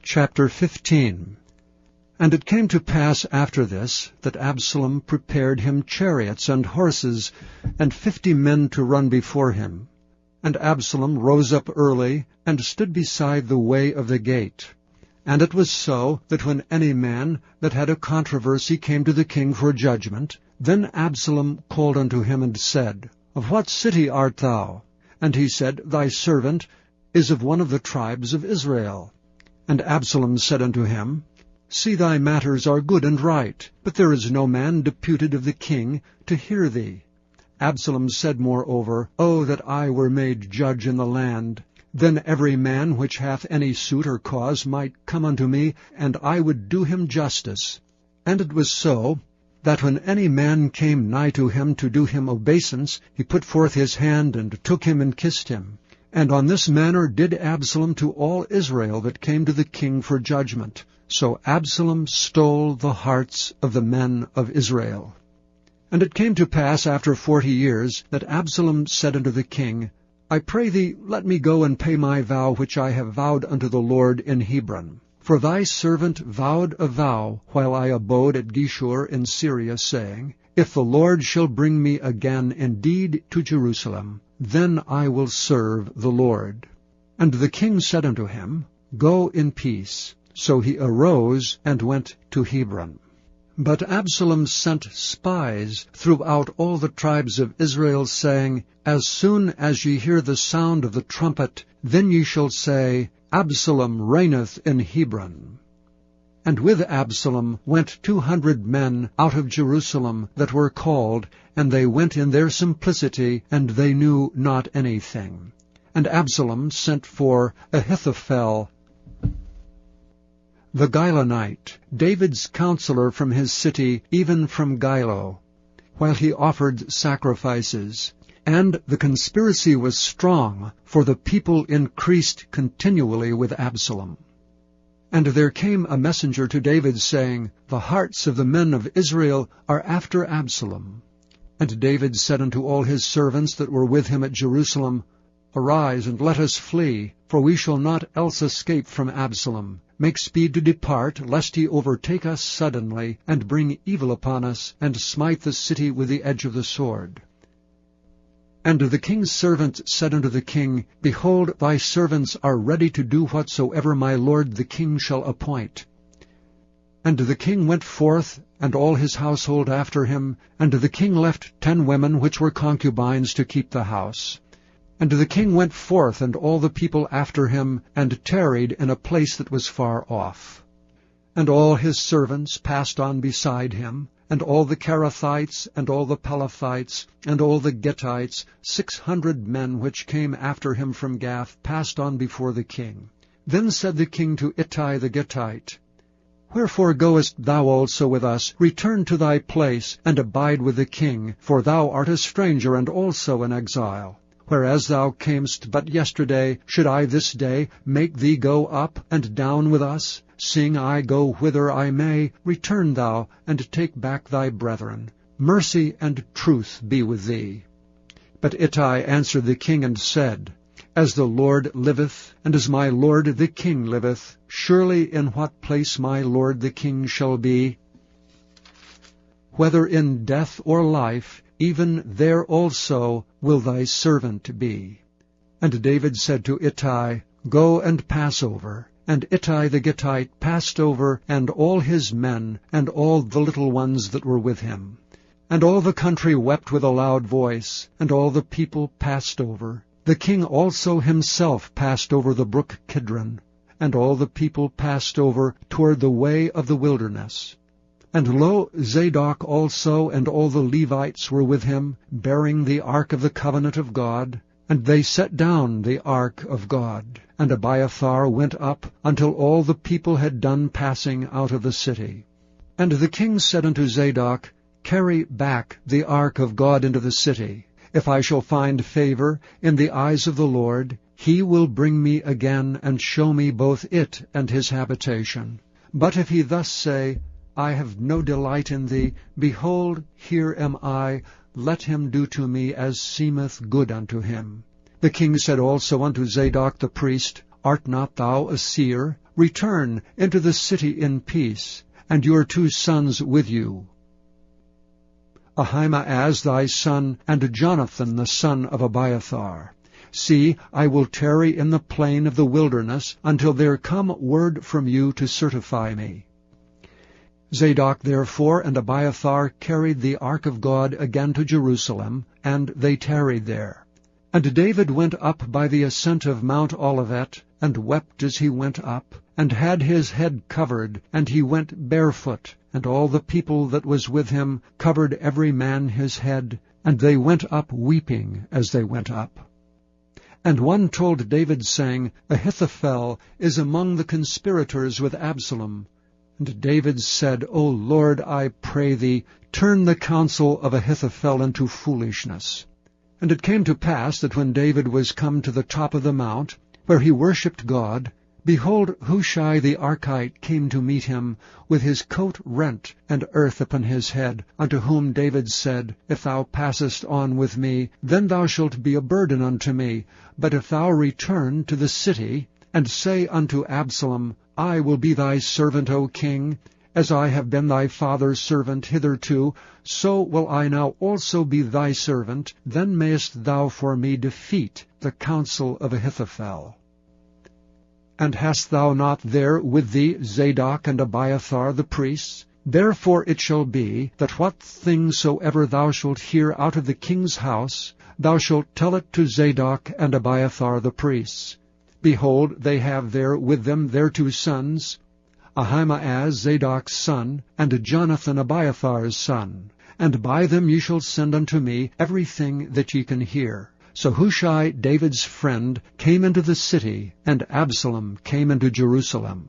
Chapter 15. And it came to pass after this, that Absalom prepared him chariots and horses, and 50 men to run before him. And Absalom rose up early, and stood beside the way of the gate. And it was so, that when any man that had a controversy came to the king for judgment, then Absalom called unto him, and said, Of what city art thou? And he said, Thy servant is of one of the tribes of Israel. And Absalom said unto him, See, thy matters are good and right, but there is no man deputed of the king to hear thee. Absalom said moreover, O that I were made judge in the land! Then every man which hath any suit or cause might come unto me, and I would do him justice. And it was so, that when any man came nigh to him to do him obeisance, he put forth his hand, and took him, and kissed him. And on this manner did Absalom to all Israel that came to the king for judgment. So Absalom stole the hearts of the men of Israel. And it came to pass after 40 years, that Absalom said unto the king, I pray thee, let me go and pay my vow which I have vowed unto the Lord in Hebron. For thy servant vowed a vow while I abode at Geshur in Syria, saying, If the Lord shall bring me again indeed to Jerusalem, then I will serve the Lord. And the king said unto him, Go in peace. So he arose and went to Hebron. But Absalom sent spies throughout all the tribes of Israel, saying, As soon as ye hear the sound of the trumpet, then ye shall say, Absalom reigneth in Hebron. And with Absalom went 200 men out of Jerusalem that were called, and they went in their simplicity, and they knew not anything. And Absalom sent for Ahithophel the Gilonite, David's counselor from his city, even from Gilo, while he offered sacrifices. And the conspiracy was strong, for the people increased continually with Absalom. And there came a messenger to David, saying, The hearts of the men of Israel are after Absalom. And David said unto all his servants that were with him at Jerusalem, Arise, and let us flee, for we shall not else escape from Absalom. Make speed to depart, lest he overtake us suddenly, and bring evil upon us, and smite the city with the edge of the sword. And the king's servant said unto the king, Behold, thy servants are ready to do whatsoever my lord the king shall appoint. And the king went forth, and all his household after him, and the king left 10 women which were concubines to keep the house. And the king went forth, and all the people after him, and tarried in a place that was far off. And all his servants passed on beside him, and all the Cherethites, and all the Pelethites, and all the Gittites, 600 men which came after him from Gath, passed on before the king. Then said the king to Ittai the Gittite, Wherefore goest thou also with us? Return to thy place, and abide with the king, for thou art a stranger, and also an exile. Whereas thou camest but yesterday, should I this day make thee go up and down with us? Seeing I go whither I may, return thou, and take back thy brethren. Mercy and truth be with thee. But Ittai answered the king, and said, As the Lord liveth, and as my lord the king liveth, surely in what place my lord the king shall be, whether in death or life, even there also will thy servant be. And David said to Ittai, Go and pass over. And Ittai the Gittite passed over, and all his men, and all the little ones that were with him. And all the country wept with a loud voice, and all the people passed over. The king also himself passed over the brook Kidron, and all the people passed over toward the way of the wilderness. And lo, Zadok also and all the Levites were with him, bearing the ark of the covenant of God. And they set down the ark of God. And Abiathar went up until all the people had done passing out of the city. And the king said unto Zadok, Carry back the ark of God into the city. If I shall find favor in the eyes of the Lord, he will bring me again, and show me both it and his habitation. But if he thus say, I have no delight in thee, behold, here am I, let him do to me as seemeth good unto him. The king said also unto Zadok the priest, Art not thou a seer? Return into the city in peace, and your 2 sons with you, Ahimaaz thy son, and Jonathan the son of Abiathar. See, I will tarry in the plain of the wilderness until there come word from you to certify me. Zadok therefore and Abiathar carried the ark of God again to Jerusalem, and they tarried there. And David went up by the ascent of Mount Olivet, and wept as he went up, and had his head covered, and he went barefoot, and all the people that was with him covered every man his head, and they went up weeping as they went up. And one told David, saying, Ahithophel is among the conspirators with Absalom. And David said, O Lord, I pray thee, turn the counsel of Ahithophel into foolishness. And it came to pass that when David was come to the top of the mount, where he worshipped God, behold, Hushai the Archite came to meet him, with his coat rent, and earth upon his head, unto whom David said, If thou passest on with me, then thou shalt be a burden unto me. But if thou return to the city, and say unto Absalom, I will be thy servant, O king, as I have been thy father's servant hitherto, so will I now also be thy servant, then mayest thou for me defeat the counsel of Ahithophel. And hast thou not there with thee Zadok and Abiathar the priests? Therefore it shall be, that what thing soever thou shalt hear out of the king's house, thou shalt tell it to Zadok and Abiathar the priests. Behold, they have there with them their 2 sons, Ahimaaz Zadok's son, and Jonathan Abiathar's son. And by them ye shall send unto me everything that ye can hear. So Hushai, David's friend, came into the city, and Absalom came into Jerusalem.